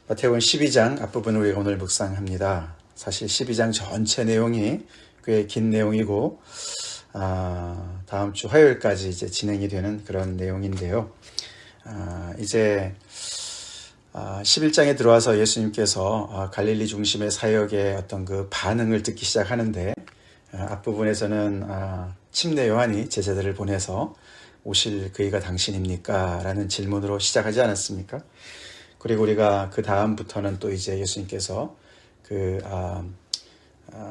마태복음 12장 앞부분을 우리가 오늘 묵상합니다. 사실 12장 전체 내용이 꽤 긴 내용이고 다음 주 화요일까지 이제 진행이 되는 그런 내용인데요. 이제 11장에 들어와서 예수님께서 갈릴리 중심의 사역의 어떤 그 반응을 듣기 시작하는데 앞부분에서는 침례 요한이 제자들을 보내서 오실 그이가 당신입니까? 라는 질문으로 시작하지 않았습니까? 그리고 우리가 그 다음부터는 또 이제 예수님께서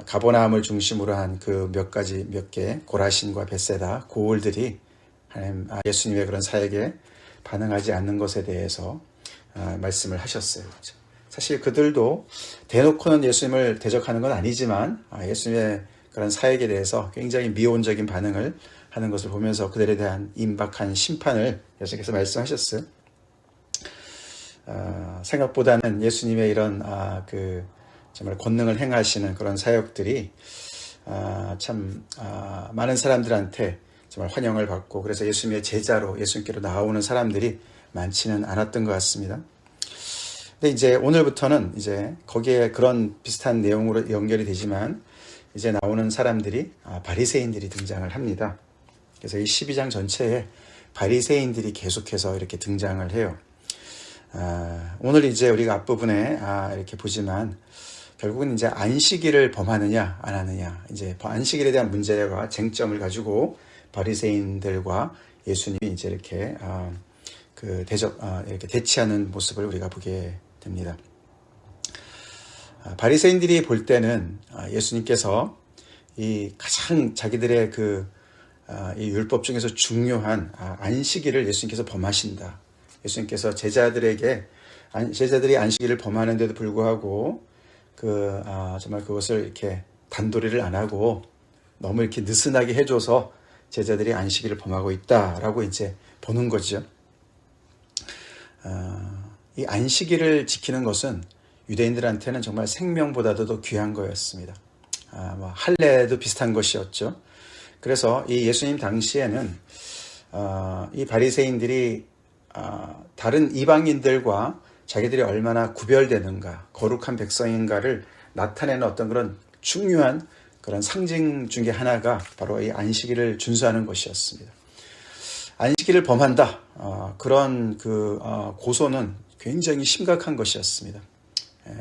가버나움을 중심으로 한 그 몇 개 고라신과 벳세다 고을들이 예수님의 그런 사역에 반응하지 않는 것에 대해서 말씀을 하셨어요. 사실 그들도 대놓고는 예수님을 대적하는 건 아니지만 예수님의 그런 사역에 대해서 굉장히 미온적인 반응을 하는 것을 보면서 그들에 대한 임박한 심판을 예수님께서 말씀하셨어요. 생각보다는 예수님의 이런 정말 권능을 행하시는 그런 사역들이 많은 사람들한테 정말 환영을 받고 그래서 예수님의 제자로 예수님께로 나오는 사람들이 많지는 않았던 것 같습니다. 근데 이제 오늘부터는 이제 거기에 그런 비슷한 내용으로 연결이 되지만 이제 나오는 사람들이 바리새인들이 등장을 합니다. 그래서 이 12장 전체에 바리새인들이 계속해서 이렇게 등장을 해요. 오늘 이제 우리가 앞부분에 이렇게 보지만 결국은 이제 안식일을 범하느냐 안 하느냐 이제 안식일에 대한 문제와 쟁점을 가지고 바리새인들과 예수님이 이제 이렇게 이렇게 대치하는 모습을 우리가 보게 됩니다. 바리새인들이 볼 때는 예수님께서 이 가장 자기들의 이 율법 중에서 중요한 안식일을 예수님께서 범하신다. 예수님께서 제자들이 안식일을 범하는데도 불구하고 정말 그것을 이렇게 단도리를 안 하고 너무 이렇게 느슨하게 해줘서 제자들이 안식일을 범하고 있다라고 이제 보는 거죠. 이 안식일을 지키는 것은 유대인들한테는 정말 생명보다도 더 귀한 거였습니다. 할례도 비슷한 것이었죠. 그래서 이 예수님 당시에는 이 바리새인들이 다른 이방인들과 자기들이 얼마나 구별되는가, 거룩한 백성인가를 나타내는 어떤 그런 중요한 그런 상징 중에 하나가 바로 이 안식일을 준수하는 것이었습니다. 안식일을 범한다. 그런 고소는 굉장히 심각한 것이었습니다.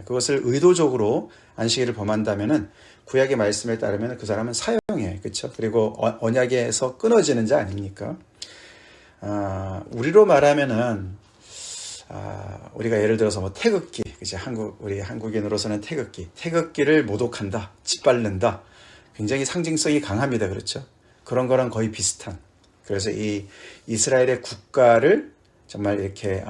그것을 의도적으로 안식일을 범한다면은 구약의 말씀에 따르면 그 사람은 사형에, 그렇죠? 그리고 언약에서 끊어지는 자 아닙니까? 우리로 말하면은 우리가 예를 들어서 뭐 태극기, 그치? 우리 한국인으로서는 태극기를 모독한다, 짓밟는다, 굉장히 상징성이 강합니다, 그렇죠? 그런 거랑 거의 비슷한. 그래서 이 이스라엘의 국가를 정말 이렇게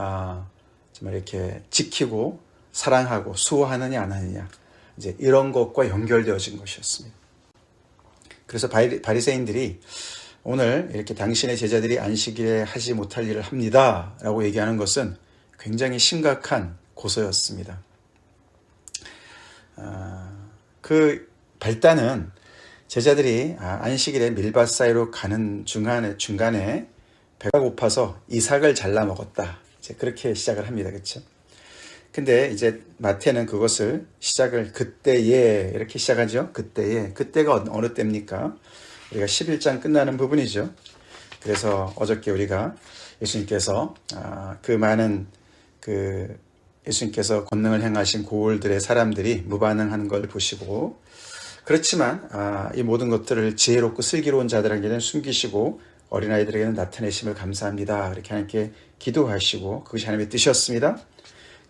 지키고 사랑하고 수호하느냐 안 하느냐, 이제 이런 것과 연결되어진 것이었습니다. 그래서 바리새인들이 오늘 이렇게 당신의 제자들이 안식일에 하지 못할 일을 합니다 라고 얘기하는 것은 굉장히 심각한 고소였습니다. 그 발단은 제자들이 안식일에 밀밭 사이로 가는 중간에 배가 고파서 이삭을 잘라 먹었다. 이제 그렇게 시작을 합니다. 그렇죠? 근데 이제 마태는 그것을 시작을 그때에 이렇게 시작하죠. 그때가 어느 때입니까? 우리가 11장 끝나는 부분이죠. 그래서 어저께 우리가 예수님께서 예수님께서 권능을 행하신 고을들의 사람들이 무반응하는 걸 보시고, 그렇지만 이 모든 것들을 지혜롭고 슬기로운 자들에게는 숨기시고 어린아이들에게는 나타내심을 감사합니다. 이렇게 하나님께 기도하시고 그것이 하나님의 뜻이었습니다.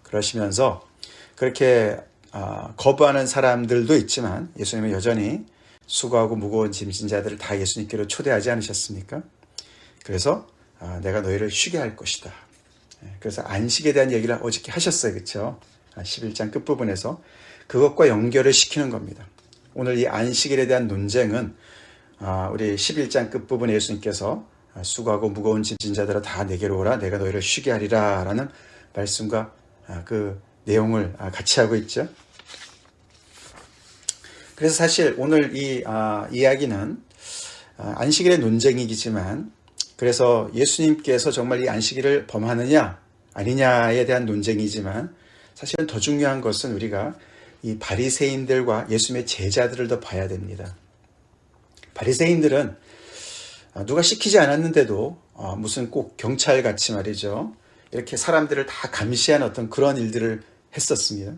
그러시면서 그렇게 거부하는 사람들도 있지만 예수님은 여전히 수고하고 무거운 짐진 자들을 다 예수님께로 초대하지 않으셨습니까? 그래서 내가 너희를 쉬게 할 것이다. 그래서 안식에 대한 얘기를 어저께 하셨어요. 그렇죠? 11장 끝부분에서 그것과 연결을 시키는 겁니다. 오늘 이 안식일에 대한 논쟁은 우리 11장 끝부분에 예수님께서 수고하고 무거운 짐진 자들아 다 내게로 오라 내가 너희를 쉬게 하리라 라는 말씀과 그 내용을 같이 하고 있죠. 그래서 사실 오늘 이 이야기는 안식일의 논쟁이지만 그래서 예수님께서 정말 이 안식일을 범하느냐 아니냐에 대한 논쟁이지만 사실은 더 중요한 것은 우리가 이 바리새인들과 예수님의 제자들을 더 봐야 됩니다. 바리새인들은 누가 시키지 않았는데도 무슨 꼭 경찰같이 말이죠. 이렇게 사람들을 다 감시하는 어떤 그런 일들을 했었습니다.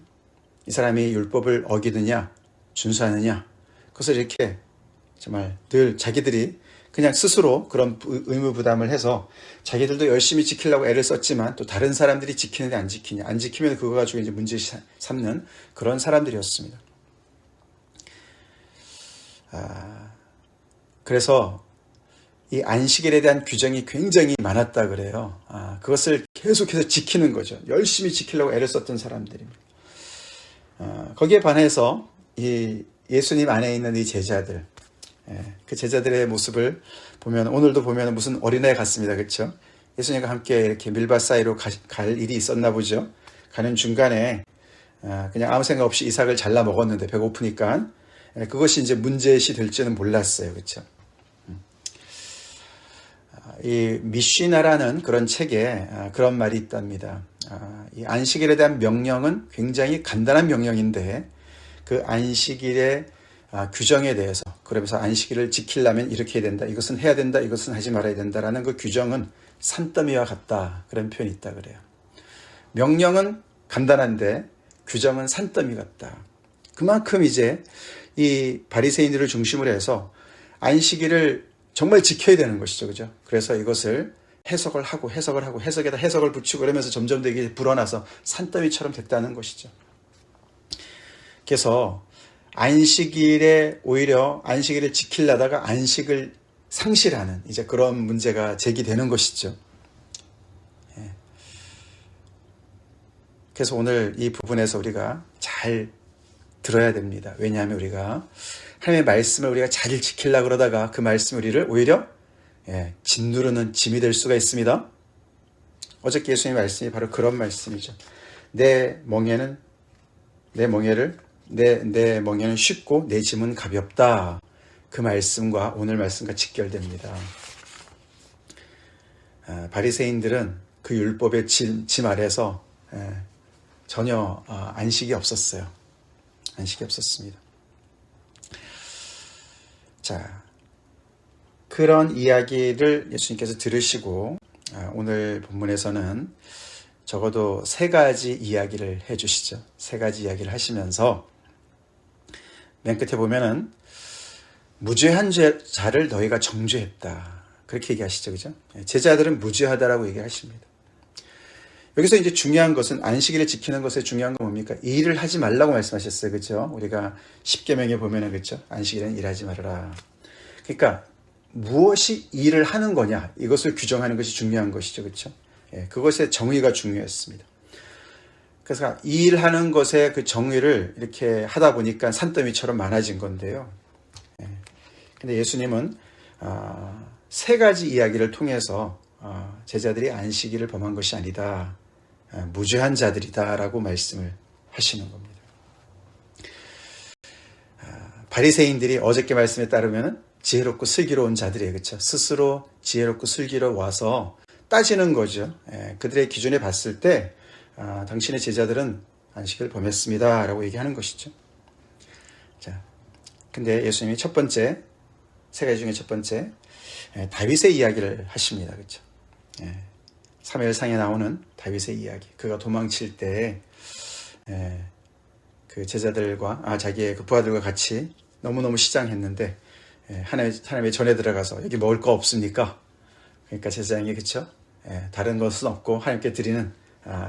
이 사람이 율법을 어기느냐 준수하느냐 그것을 이렇게 정말 늘 자기들이 그냥 스스로 그런 의무 부담을 해서 자기들도 열심히 지키려고 애를 썼지만 또 다른 사람들이 지키는데 안 지키냐 안 지키면 그거 가지고 이제 문제 삼는 그런 사람들이었습니다. 그래서 이 안식일에 대한 규정이 굉장히 많았다 그래요. 그것을 계속해서 지키는 거죠. 열심히 지키려고 애를 썼던 사람들입니다. 거기에 반해서 이 예수님 안에 있는 이 제자들, 그 제자들의 모습을 보면 오늘도 보면 무슨 어린애 같습니다. 그렇죠? 예수님과 함께 이렇게 밀밭 사이로 갈 일이 있었나 보죠. 가는 중간에 그냥 아무 생각 없이 이삭을 잘라 먹었는데 배고프니까 그것이 이제 문제시 될지는 몰랐어요. 그렇죠? 이 미쉬나라는 그런 책에 그런 말이 있답니다. 이 안식일에 대한 명령은 굉장히 간단한 명령인데 그 안식일의 규정에 대해서 그러면서 안식일을 지키려면 이렇게 해야 된다. 이것은 해야 된다. 이것은 하지 말아야 된다라는 그 규정은 산더미와 같다. 그런 표현이 있다 그래요. 명령은 간단한데 규정은 산더미 같다. 그만큼 이제 이 바리새인들을 중심으로 해서 안식일을 정말 지켜야 되는 것이죠. 그죠? 그래서 이것을 해석을 하고 해석에다 해석을 붙이고 그러면서 점점 더 이게 불어나서 산더미처럼 됐다는 것이죠. 그래서 안식일에 오히려 안식일을 지키려다가 안식을 상실하는 이제 그런 문제가 제기되는 것이죠. 그래서 오늘 이 부분에서 우리가 잘 들어야 됩니다. 왜냐하면 우리가 하나님의 말씀을 우리가 잘 지키려고 그러다가 그 말씀이 우리를 오히려 짓누르는 짐이 될 수가 있습니다. 어저께 예수님의 말씀이 바로 그런 말씀이죠. 내 멍에는 쉽고 내 짐은 가볍다. 그 말씀과 오늘 말씀과 직결됩니다. 바리새인들은 그 율법의 짐 아래서 전혀 안식이 없었어요. 안식이 없었습니다. 자, 그런 이야기를 예수님께서 들으시고 오늘 본문에서는 적어도 세 가지 이야기를 해주시죠. 세 가지 이야기를 하시면서 맨 끝에 보면은 무죄한 자를 너희가 정죄했다. 그렇게 얘기하시죠. 그죠? 제자들은 무죄하다라고 얘기하십니다. 여기서 이제 중요한 것은 안식일을 지키는 것에 중요한 건 뭡니까? 일을 하지 말라고 말씀하셨어요. 그죠? 우리가 십계명에 보면은 그죠? 안식일에는 일하지 말아라. 그러니까 무엇이 일을 하는 거냐? 이것을 규정하는 것이 중요한 것이죠. 그렇죠? 그것의 정의가 중요했습니다. 그래서 일하는 것의 그 정의를 이렇게 하다 보니까 산더미처럼 많아진 건데요. 근데 예수님은 세 가지 이야기를 통해서 제자들이 안식일을 범한 것이 아니다. 무죄한 자들이다라고 말씀을 하시는 겁니다. 바리새인들이 어저께 말씀에 따르면 지혜롭고 슬기로운 자들이에요. 그렇죠? 스스로 지혜롭고 슬기로워서 따지는 거죠. 그들의 기준에 봤을 때 당신의 제자들은 안식을 범했습니다. 라고 얘기하는 것이죠. 자, 근데 예수님이 세 가지 중에 첫 번째, 다윗의 이야기를 하십니다. 그렇죠? 사무엘상에 나오는 다윗의 이야기. 그가 도망칠 때, 그 제자들과, 자기의 그 부하들과 같이 너무너무 시장했는데, 하나님의 전에 들어가서 여기 먹을 거 없습니까? 그러니까 제사장이 그쵸? 다른 것은 없고 하나님께 드리는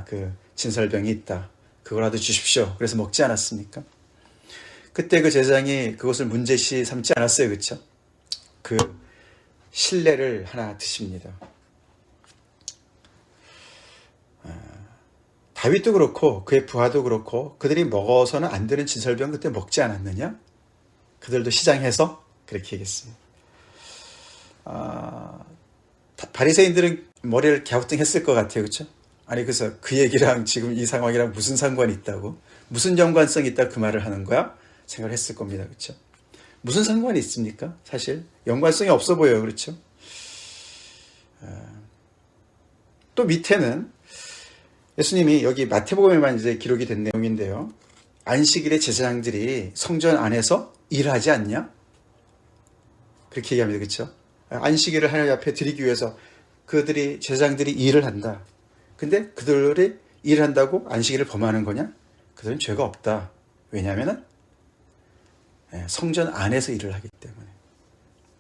그 진설병이 있다. 그거라도 주십시오. 그래서 먹지 않았습니까? 그때 그 제사장이 그것을 문제시 삼지 않았어요. 그쵸? 그 실내를 하나 드십니다. 다윗도 그렇고 그의 부하도 그렇고 그들이 먹어서는 안 되는 진설병 그때 먹지 않았느냐? 그들도 시장해서 그렇게 얘기했습니다. 바리새인들은 머리를 갸우뚱했을 것 같아요. 그렇죠? 아니 그래서 그 얘기랑 지금 이 상황이랑 무슨 상관이 있다고? 무슨 연관성이 있다고 그 말을 하는 거야? 생각을 했을 겁니다. 그렇죠? 무슨 상관이 있습니까? 사실 연관성이 없어 보여요. 그렇죠? 또 밑에는 예수님이 여기 마태복음에만 이제 기록이 된 내용인데요. 안식일에 제사장들이 성전 안에서 일하지 않냐? 그렇게 얘기합니다. 그렇죠? 안식일을 하나님 앞에 드리기 위해서 그들이 제사장들이 일을 한다. 근데 그들이 일을 한다고 안식일을 범하는 거냐? 그들은 죄가 없다. 왜냐하면 성전 안에서 일을 하기 때문에.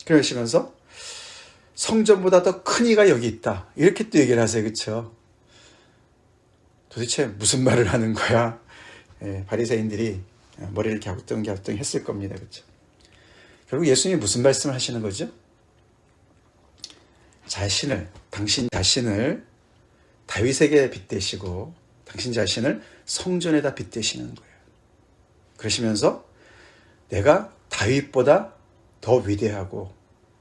그러시면서 성전보다 더 큰 이가 여기 있다. 이렇게 또 얘기를 하세요. 그렇죠? 도대체 무슨 말을 하는 거야? 바리새인들이 머리를 갸우뚱갸우뚱 했을 겁니다. 그렇죠? 결국 예수님이 무슨 말씀을 하시는 거죠? 당신 자신을 다윗에게 빗대시고 당신 자신을 성전에다 빗대시는 거예요. 그러시면서 내가 다윗보다 더 위대하고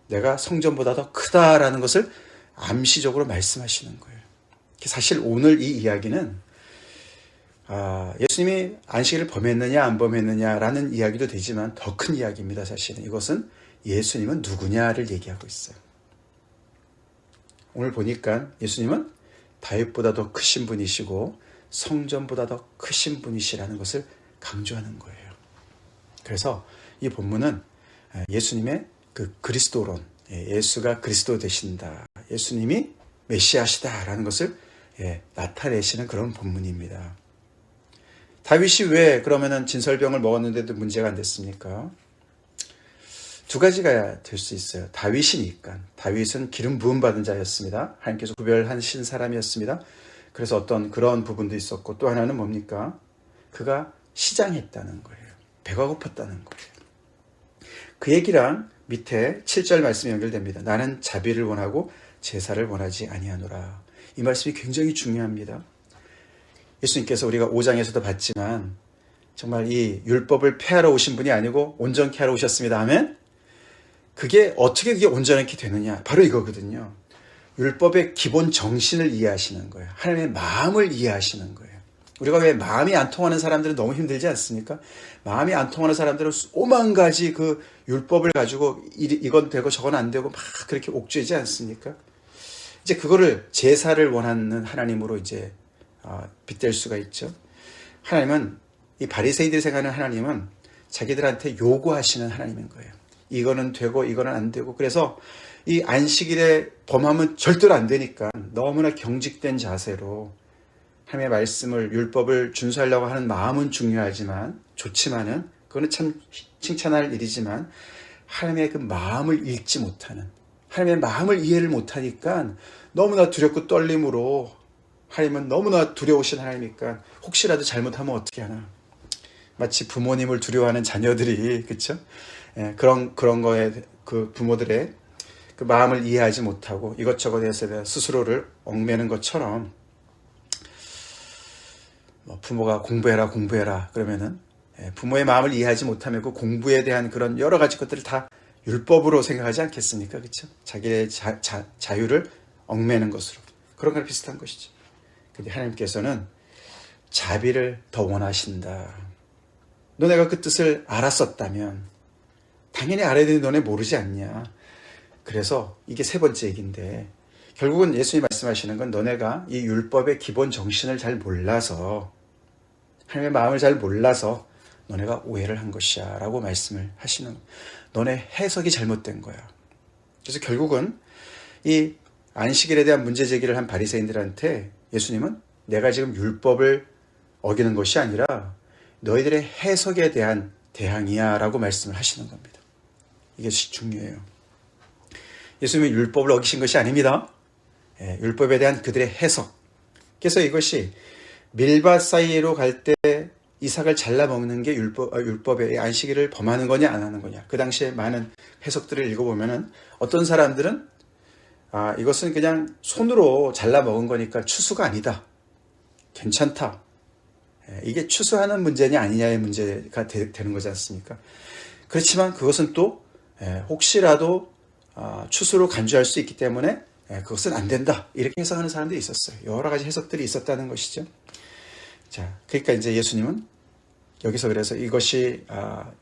내가 성전보다 더 크다라는 것을 암시적으로 말씀하시는 거예요. 사실 오늘 이 이야기는 예수님이 안식일을 범했느냐 안 범했느냐라는 이야기도 되지만 더 큰 이야기입니다. 사실은 이것은 예수님은 누구냐를 얘기하고 있어요. 오늘 보니까 예수님은 다윗보다 더 크신 분이시고 성전보다 더 크신 분이시라는 것을 강조하는 거예요. 그래서 이 본문은 예수님의 그 그리스도론, 예수가 그리스도 되신다, 예수님이 메시아시다라는 것을 나타내시는 그런 본문입니다. 다윗이 왜 그러면은 진설병을 먹었는데도 문제가 안 됐습니까? 두 가지가 될 수 있어요. 다윗이니까. 다윗은 기름 부음 받은 자였습니다. 하나님께서 구별하신 사람이었습니다. 그래서 어떤 그런 부분도 있었고, 또 하나는 뭡니까? 그가 시장했다는 거예요. 배가 고팠다는 거예요. 그 얘기랑 밑에 7절 말씀이 연결됩니다. 나는 자비를 원하고 제사를 원하지 아니하노라. 이 말씀이 굉장히 중요합니다. 예수님께서 우리가 5장에서도 봤지만 정말 이 율법을 폐하러 오신 분이 아니고 온전케 하러 오셨습니다 하면 그게 어떻게 그게 온전하게 되느냐? 바로 이거거든요. 율법의 기본 정신을 이해하시는 거예요. 하나님의 마음을 이해하시는 거예요. 우리가 왜 마음이 안 통하는 사람들은 너무 힘들지 않습니까? 마음이 안 통하는 사람들은 오만 가지 그 율법을 가지고 이건 되고 저건 안 되고 막 그렇게 옥죄지 않습니까? 이제 그거를 제사를 원하는 하나님으로 이제 빗댈 수가 있죠. 하나님은 이 바리새인들이 생각하는 하나님은 자기들한테 요구하시는 하나님인 거예요. 이거는 되고 이거는 안 되고 그래서 이 안식일에 범하면 절대로 안 되니까 너무나 경직된 자세로 하나님의 말씀을 율법을 준수하려고 하는 마음은 중요하지만 좋지만은 그거는 참 칭찬할 일이지만 하나님의 그 마음을 읽지 못하는 하나님의 마음을 이해를 못하니까 너무나 두렵고 떨림으로 하나님은 너무나 두려우신 하나님이니까 혹시라도 잘못하면 어떻게 하나 마치 부모님을 두려워하는 자녀들이 그렇죠? 그런 거에 그 부모들의 그 마음을 이해하지 못하고 이것저것에 대해서 스스로를 얽매는 것처럼 부모가 공부해라 그러면은 부모의 마음을 이해하지 못하면 그 공부에 대한 그런 여러 가지 것들을 다 율법으로 생각하지 않겠습니까? 그렇죠? 자기의 자유를 얽매는 것으로 그런 거랑 비슷한 것이죠. 근데 하나님께서는 자비를 더 원하신다. 너네가 그 뜻을 알았었다면 당연히 알아야 되는데 너네 모르지 않냐. 그래서 이게 세 번째 얘기인데 결국은 예수님이 말씀하시는 건 너네가 이 율법의 기본 정신을 잘 몰라서 하나님의 마음을 잘 몰라서 너네가 오해를 한 것이야 라고 말씀을 하시는 거예요. 너네 해석이 잘못된 거야. 그래서 결국은 이 안식일에 대한 문제 제기를 한 바리새인들한테 예수님은 내가 지금 율법을 어기는 것이 아니라 너희들의 해석에 대한 대항이야 라고 말씀을 하시는 겁니다. 이게 중요해요. 예수님은 율법을 어기신 것이 아닙니다. 율법에 대한 그들의 해석. 그래서 이것이 밀밭 사이로 갈 때 이삭을 잘라 먹는 게 율법의 안식일을 범하는 거냐 안 하는 거냐. 그 당시에 많은 해석들을 읽어보면은 어떤 사람들은 이것은 그냥 손으로 잘라 먹은 거니까 추수가 아니다. 괜찮다. 이게 추수하는 문제냐 아니냐의 문제가 되는 거지 않습니까? 그렇지만 그것은 또 혹시라도 추수로 간주할 수 있기 때문에 그것은 안 된다. 이렇게 해석하는 사람들이 있었어요. 여러 가지 해석들이 있었다는 것이죠. 자, 그러니까 이제 예수님은 여기서 그래서 이것이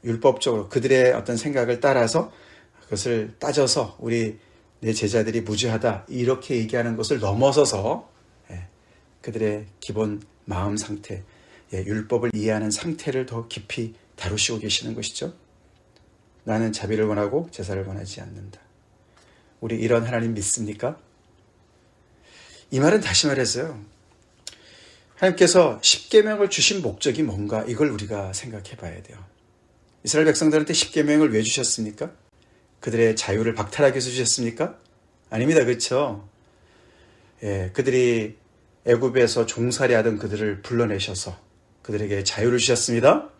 율법적으로 그들의 어떤 생각을 따라서 그것을 따져서 내 제자들이 무죄하다 이렇게 얘기하는 것을 넘어서서 그들의 기본 마음 상태, 율법을 이해하는 상태를 더 깊이 다루시고 계시는 것이죠. 나는 자비를 원하고 제사를 원하지 않는다. 우리 이런 하나님 믿습니까? 이 말은 다시 말해서요, 하나님께서 십계명을 주신 목적이 뭔가, 이걸 우리가 생각해 봐야 돼요. 이스라엘 백성들한테 십계명을 왜 주셨습니까? 그들의 자유를 박탈하기 위해서 주셨습니까? 아닙니다. 그렇죠? 그들이 애굽에서 종살이하던 그들을 불러내셔서 그들에게 자유를 주셨습니다.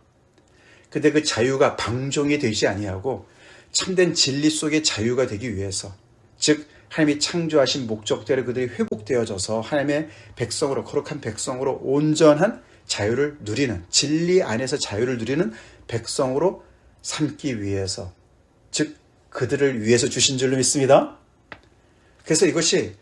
근데 그 자유가 방종이 되지 아니하고 참된 진리 속의 자유가 되기 위해서, 즉 하나님이 창조하신 목적대로 그들이 회복되어져서 하나님의 백성으로, 거룩한 백성으로 온전한 자유를 누리는, 진리 안에서 자유를 누리는 백성으로 삼기 위해서, 즉 그들을 위해서 주신 줄로 믿습니다. 그래서 이것이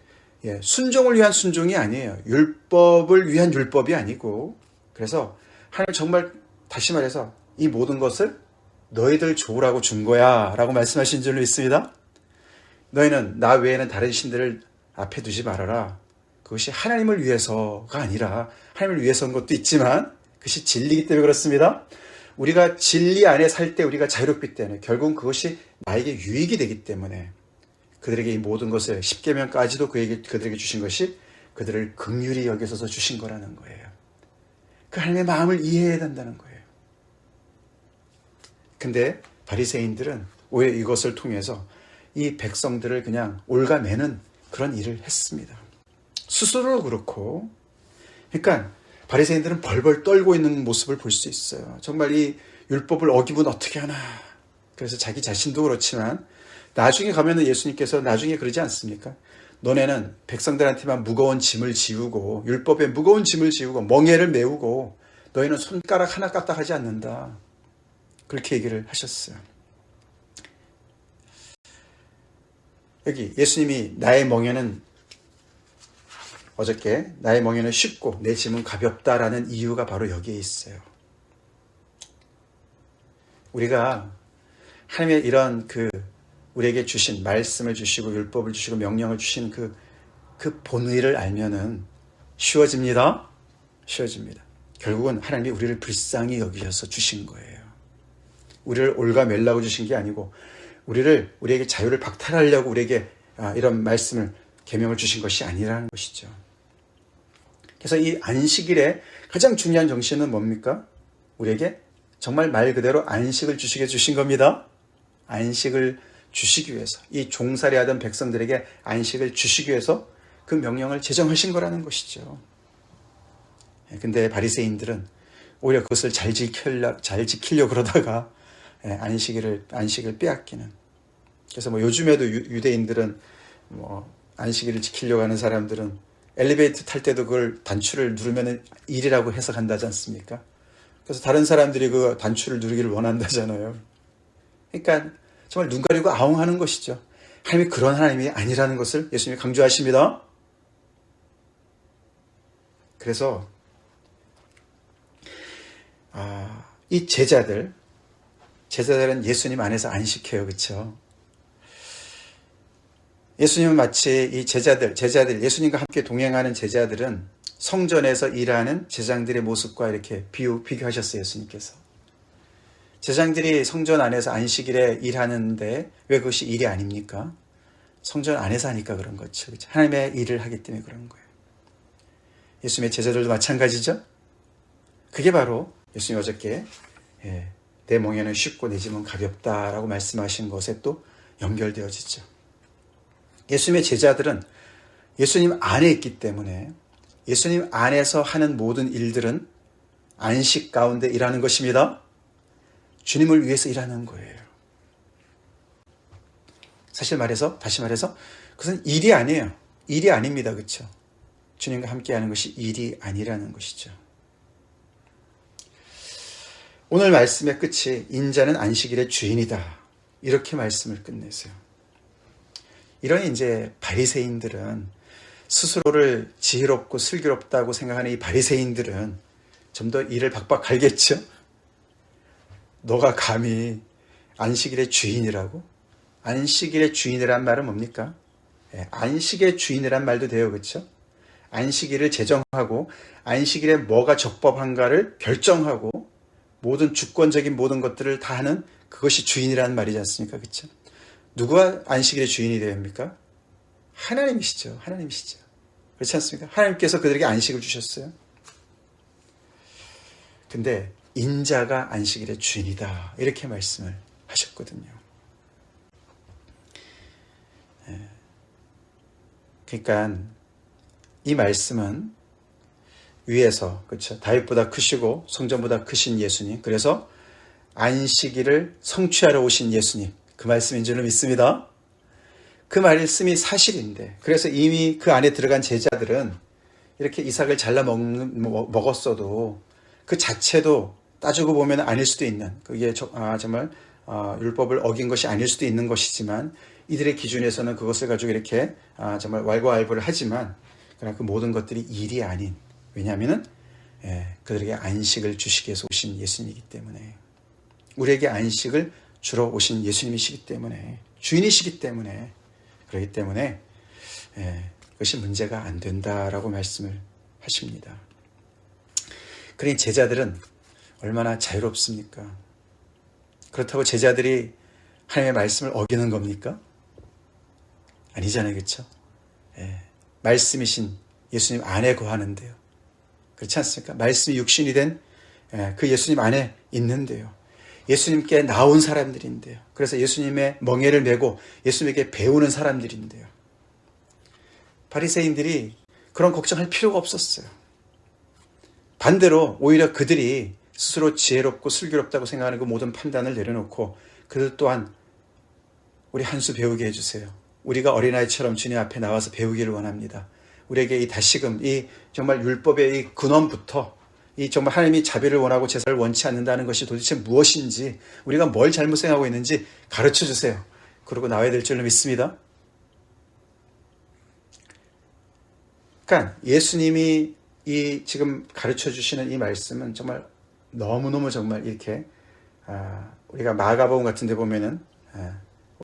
순종을 위한 순종이 아니에요. 율법을 위한 율법이 아니고, 그래서 하나님 정말 다시 말해서 이 모든 것을 너희들 좋으라고 준 거야 라고 말씀하신 줄로 믿습니다. 너희는 나 외에는 다른 신들을 앞에 두지 말아라. 그것이 하나님을 위해서가 아니라, 하나님을 위해서인 것도 있지만 그것이 진리이기 때문에 그렇습니다. 우리가 진리 안에 살 때 우리가 자유롭기 때문에 결국은 그것이 나에게 유익이 되기 때문에 그들에게 이 모든 것을, 십계명까지도 그들에게 주신 것이 그들을 긍휼히 여기셔서 주신 거라는 거예요. 그 하나님의 마음을 이해해야 된다는 거예요. 근데 바리새인들은 오히려 이것을 통해서 이 백성들을 그냥 올가매는 그런 일을 했습니다. 스스로도 그렇고. 그러니까 바리새인들은 벌벌 떨고 있는 모습을 볼 수 있어요. 정말 이 율법을 어기면 어떻게 하나. 그래서 자기 자신도 그렇지만 나중에 가면은 예수님께서 나중에 그러지 않습니까? 너네는 백성들한테만 무거운 짐을 지우고, 율법에 무거운 짐을 지우고 멍에를 메우고 너희는 손가락 하나 까딱하지 않는다. 그렇게 얘기를 하셨어요. 여기 예수님이 나의 멍에는, 어저께 나의 멍에는 쉽고 내 짐은 가볍다라는 이유가 바로 여기에 있어요. 우리가 하나님의 이런 우리에게 주신 말씀을 주시고 율법을 주시고 명령을 주신 그 본의를 알면은 쉬워집니다. 쉬워집니다. 결국은 하나님이 우리를 불쌍히 여기셔서 주신 거예요. 우리를 올가매려고 주신 게 아니고 우리에게 자유를 박탈하려고 우리에게 이런 말씀을, 계명을 주신 것이 아니라는 것이죠. 그래서 이 안식일의 가장 중요한 정신은 뭡니까? 우리에게 정말 말 그대로 안식을 주시게 주신 겁니다. 안식을 주시기 위해서, 이 종살이 하던 백성들에게 안식을 주시기 위해서 그 명령을 제정하신 거라는 것이죠. 근데 바리새인들은 오히려 그것을 잘 지키려고 그러다가 안식을 빼앗기는. 그래서 요즘에도 유대인들은 안식일을 지키려고 하는 사람들은 엘리베이터 탈 때도 그걸 단추를 누르면 일이라고 해석한다지 않습니까? 그래서 다른 사람들이 그 단추를 누르기를 원한다잖아요. 그러니까 정말 눈 가리고 아웅하는 것이죠. 하나님이 그런 하나님이 아니라는 것을 예수님이 강조하십니다. 그래서 이 제자들은 예수님 안에서 안식해요. 그렇죠? 예수님은 마치 이 제자들, 예수님과 함께 동행하는 제자들은 성전에서 일하는 제장들의 모습과 이렇게 비교하셨어요. 예수님께서. 제장들이 성전 안에서 안식일에 일하는데 왜 그것이 일이 아닙니까? 성전 안에서 하니까 그런 거죠. 그렇죠? 하나님의 일을 하기 때문에 그런 거예요. 예수님의 제자들도 마찬가지죠. 그게 바로 예수님이 어저께 내 멍에는 쉽고 내 짐은 가볍다라고 말씀하신 것에 또 연결되어지죠. 예수님의 제자들은 예수님 안에 있기 때문에 예수님 안에서 하는 모든 일들은 안식 가운데 일하는 것입니다. 주님을 위해서 일하는 거예요. 사실 다시 말해서 그것은 일이 아니에요. 일이 아닙니다. 그렇죠? 주님과 함께 하는 것이 일이 아니라는 것이죠. 오늘 말씀의 끝이 인자는 안식일의 주인이다. 이렇게 말씀을 끝내세요. 이런 이제 바리새인들은, 스스로를 지혜롭고 슬기롭다고 생각하는 이 바리새인들은 좀 더 이를 박박 갈겠죠. 너가 감히 안식일의 주인이라고? 안식일의 주인이란 말은 뭡니까? 안식의 주인이란 말도 돼요. 그렇죠? 안식일을 제정하고 안식일에 뭐가 적법한가를 결정하고 모든 주권적인 모든 것들을 다 하는 그것이 주인이라는 말이지 않습니까? 그렇죠? 누가 안식일의 주인이 되어야 합니까? 하나님이시죠. 하나님이시죠. 그렇지 않습니까? 하나님께서 그들에게 안식을 주셨어요. 근데 인자가 안식일의 주인이다. 이렇게 말씀을 하셨거든요. 그러니까 이 말씀은 위에서 그렇죠. 다윗보다 크시고 성전보다 크신 예수님. 그래서 안식일을 성취하러 오신 예수님. 그 말씀인 줄로 믿습니다. 그 말씀이 사실인데 그래서 이미 그 안에 들어간 제자들은 이렇게 이삭을 잘라 먹었어도 그 자체도 따지고 보면 아닐 수도 있는 그게 정말 율법을 어긴 것이 아닐 수도 있는 것이지만 이들의 기준에서는 그것을 가지고 이렇게 정말 왈가왈부를 하지만 그러나 그 모든 것들이 일이 아닌 왜냐하면 그들에게 안식을 주시기 위해서 오신 예수님이기 때문에 우리에게 안식을 주러 오신 예수님이시기 때문에 주인이시기 때문에 그렇기 때문에 그것이 문제가 안 된다라고 말씀을 하십니다. 그러니 제자들은 얼마나 자유롭습니까? 그렇다고 제자들이 하나님의 말씀을 어기는 겁니까? 아니잖아요. 그렇죠? 말씀이신 예수님 안에 거하는데요. 그렇지 않습니까? 말씀이 육신이 된 그 예수님 안에 있는데요. 예수님께 나온 사람들인데요. 그래서 예수님의 멍에를 메고 예수님에게 배우는 사람들인데요. 바리새인들이 그런 걱정할 필요가 없었어요. 반대로 오히려 그들이 스스로 지혜롭고 슬기롭다고 생각하는 그 모든 판단을 내려놓고 그들 또한 우리 한 수 배우게 해주세요. 우리가 어린아이처럼 주님 앞에 나와서 배우기를 원합니다. 우리에게 이 다시금 이 정말 율법의 이 근원부터 이 정말 하나님이 자비를 원하고 제사를 원치 않는다는 것이 도대체 무엇인지 우리가 뭘 잘못 생각하고 있는지 가르쳐 주세요. 그러고 나와야 될 줄로 믿습니다. 그러니까 예수님이 이 지금 가르쳐 주시는 이 말씀은 정말 너무너무 정말 이렇게 우리가 마가복음 같은 데 보면은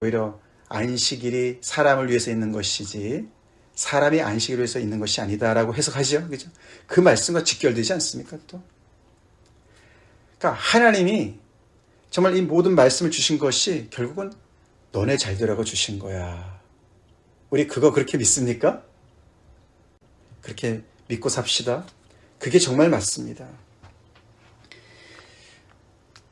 오히려 안식일이 사람을 위해서 있는 것이지 사람이 안식일을 위해서 있는 것이 아니다라고 해석하죠. 그죠? 그 말씀과 직결되지 않습니까? 또. 그러니까 하나님이 정말 이 모든 말씀을 주신 것이 결국은 너네 잘 되라고 주신 거야. 우리 그거 그렇게 믿습니까? 그렇게 믿고 삽시다. 그게 정말 맞습니다.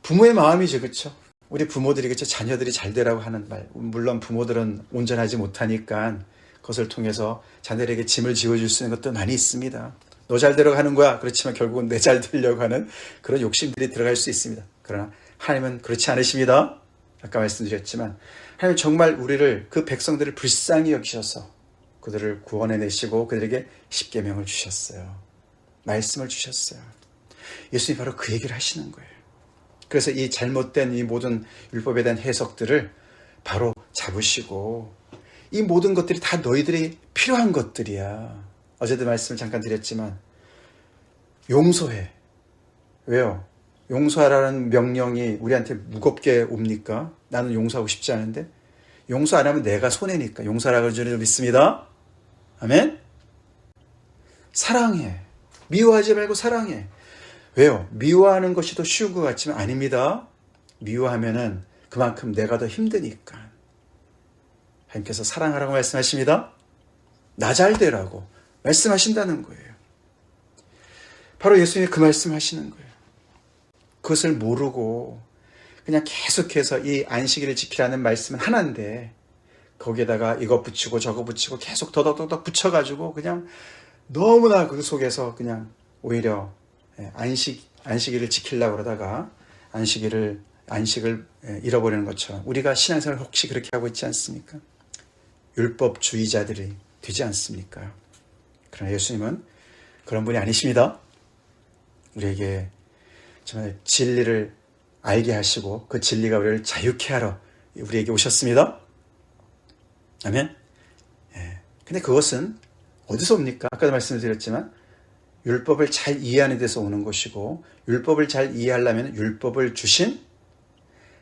부모의 마음이죠. 그렇죠? 우리 부모들이 그렇죠? 자녀들이 잘 되라고 하는 말. 물론 부모들은 온전하지 못하니까 그것을 통해서 자녀들에게 짐을 지워줄 수 있는 것도 많이 있습니다. 너 잘 되라고 하는 거야. 그렇지만 결국은 내 잘 되려고 하는 그런 욕심들이 들어갈 수 있습니다. 그러나 하나님은 그렇지 않으십니다. 아까 말씀드렸지만 하나님은 정말 우리를 그 백성들을 불쌍히 여기셔서 그들을 구원해내시고 그들에게 십계명을 주셨어요. 말씀을 주셨어요. 예수님이 바로 그 얘기를 하시는 거예요. 그래서 이 잘못된 이 모든 율법에 대한 해석들을 바로 잡으시고 이 모든 것들이 다 너희들이 필요한 것들이야. 어제도 말씀을 잠깐 드렸지만 용서해. 왜요? 용서하라는 명령이 우리한테 무겁게 옵니까? 나는 용서하고 싶지 않은데 용서 안 하면 내가 손해니까 용서하라고 저는 믿습니다. 아멘? 사랑해. 미워하지 말고 사랑해. 왜요? 미워하는 것이 더 쉬운 것 같지만 아닙니다. 미워하면은 그만큼 내가 더 힘드니까. 하나님께서 사랑하라고 말씀하십니다. 나 잘 되라고 말씀하신다는 거예요. 바로 예수님이 그 말씀하시는 거예요. 그것을 모르고 그냥 계속해서 이 안식일을 지키라는 말씀은 하나인데 거기에다가 이거 붙이고 저거 붙이고 계속 더덕더덕 붙여가지고 그냥 너무나 그 속에서 그냥 오히려 안식일을 지키려고 그러다가 안식을 잃어버리는 것처럼 우리가 신앙생활을 혹시 그렇게 하고 있지 않습니까? 율법주의자들이 되지 않습니까? 그러나 예수님은 그런 분이 아니십니다. 우리에게 정말 진리를 알게 하시고 그 진리가 우리를 자유케 하러 우리에게 오셨습니다. 아멘. 근데 그것은 어디서 옵니까? 아까도 말씀드렸지만 율법을 잘 이해하는 데서 오는 것이고 율법을 잘 이해하려면 율법을 주신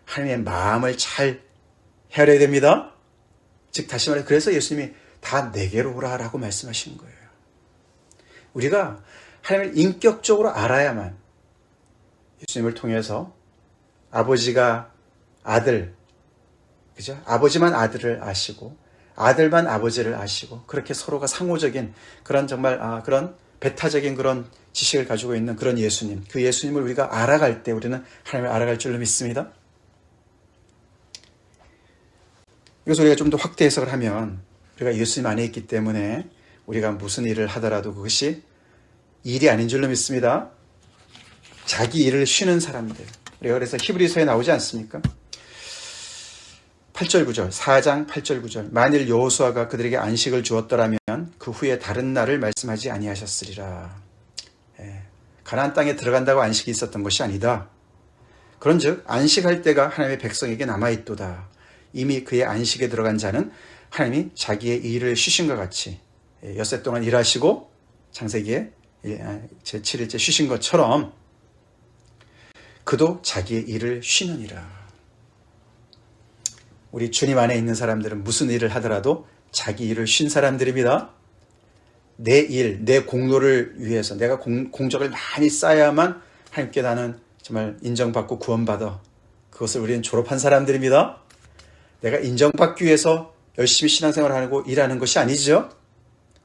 하나님의 마음을 잘 헤아려야 됩니다. 즉 다시 말해 그래서 예수님이 다 내게로 오라라고 말씀하신 거예요. 우리가 하나님을 인격적으로 알아야만 예수님을 통해서 아버지가 아들, 그죠? 아버지만 아들을 아시고 아들만 아버지를 아시고 그렇게 서로가 상호적인 그런 정말 그런 배타적인 그런 지식을 가지고 있는 그런 예수님, 그 예수님을 우리가 알아갈 때 우리는 하나님을 알아갈 줄로 믿습니다. 이것을 우리가 좀 더 확대 해석을 하면 우리가 예수님 안에 있기 때문에 우리가 무슨 일을 하더라도 그것이 일이 아닌 줄로 믿습니다. 자기 일을 쉬는 사람들. 우리가 그래서 히브리서에 나오지 않습니까? 8절 9절 4장 8절 9절 만일 여호수아가 그들에게 안식을 주었더라면 그 후에 다른 날을 말씀하지 아니하셨으리라. 가나안 땅에 들어간다고 안식이 있었던 것이 아니다. 그런즉 안식할 때가 하나님의 백성에게 남아있도다. 이미 그의 안식에 들어간 자는 하나님이 자기의 일을 쉬신 것 같이 엿새 동안 일하시고 창세기에 제7일째 쉬신 것처럼 그도 자기의 일을 쉬느니라. 우리 주님 안에 있는 사람들은 무슨 일을 하더라도 자기 일을 쉰 사람들입니다. 내 일, 내 공로를 위해서 내가 공적을 많이 쌓아야만 하나님께 나는 정말 인정받고 구원받아. 그것을 우리는 졸업한 사람들입니다. 내가 인정받기 위해서 열심히 신앙생활을 하고 일하는 것이 아니죠.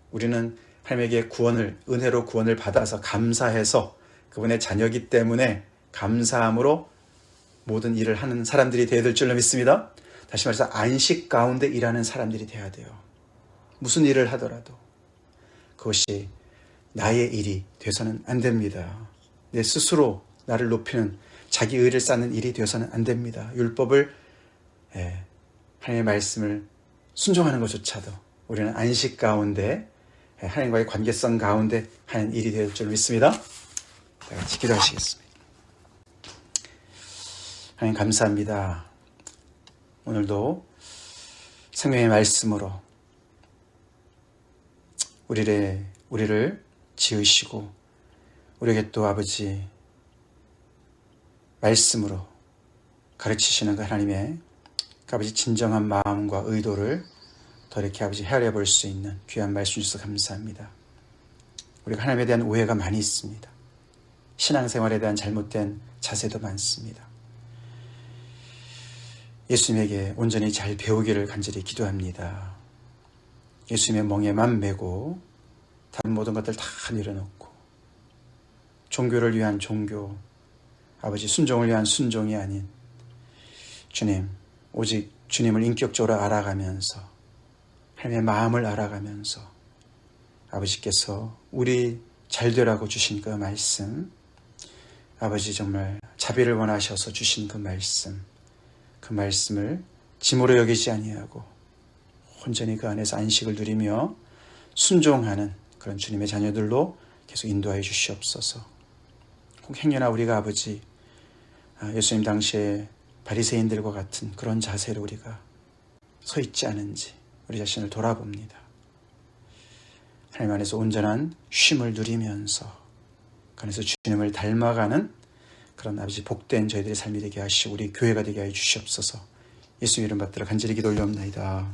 우리는 하나님에게 구원을, 은혜로 구원을 받아서 감사해서 그분의 자녀이기 때문에 감사함으로 모든 일을 하는 사람들이 되어야 될 줄로 믿습니다. 다시 말해서 안식 가운데 일하는 사람들이 되어야 돼요. 무슨 일을 하더라도 그것이 나의 일이 돼서는 안 됩니다. 내 스스로 나를 높이는 자기 의를 쌓는 일이 되어서는 안 됩니다. 율법을 하나님의 말씀을 순종하는 것조차도 우리는 안식 가운데 하나님과의 관계성 가운데 하는 일이 될 줄 믿습니다. 다 같이 기도하시겠습니다. 하나님 감사합니다. 오늘도 생명의 말씀으로 우리를 지으시고 우리에게 또 아버지 말씀으로 가르치시는 그 하나님의 아버지 진정한 마음과 의도를 더 이렇게 아버지 헤아려 볼 수 있는 귀한 말씀 주셔서 감사합니다. 우리가 하나님에 대한 오해가 많이 있습니다. 신앙생활에 대한 잘못된 자세도 많습니다. 예수님에게 온전히 잘 배우기를 간절히 기도합니다. 예수님의 멍에만 메고 다른 모든 것들 다 내려놓고 종교를 위한 종교, 아버지 순종을 위한 순종이 아닌 주님, 오직 주님을 인격적으로 알아가면서 하나님의 마음을 알아가면서 아버지께서 우리 잘되라고 주신 그 말씀, 아버지 정말 자비를 원하셔서 주신 그 말씀을 짐으로 여기지 아니하고 온전히 그 안에서 안식을 누리며 순종하는 그런 주님의 자녀들로 계속 인도하여 주시옵소서. 혹 행여나 우리가 아버지 예수님 당시에 바리새인들과 같은 그런 자세로 우리가 서 있지 않은지 우리 자신을 돌아봅니다. 하나님 안에서 온전한 쉼을 누리면서 그 안에서 주님을 닮아가는 그런 아버지 복된 저희들의 삶이 되게 하시고 우리 교회가 되게 하여 주시옵소서. 예수 이름 받들어 간절히 기도 올려옵나이다.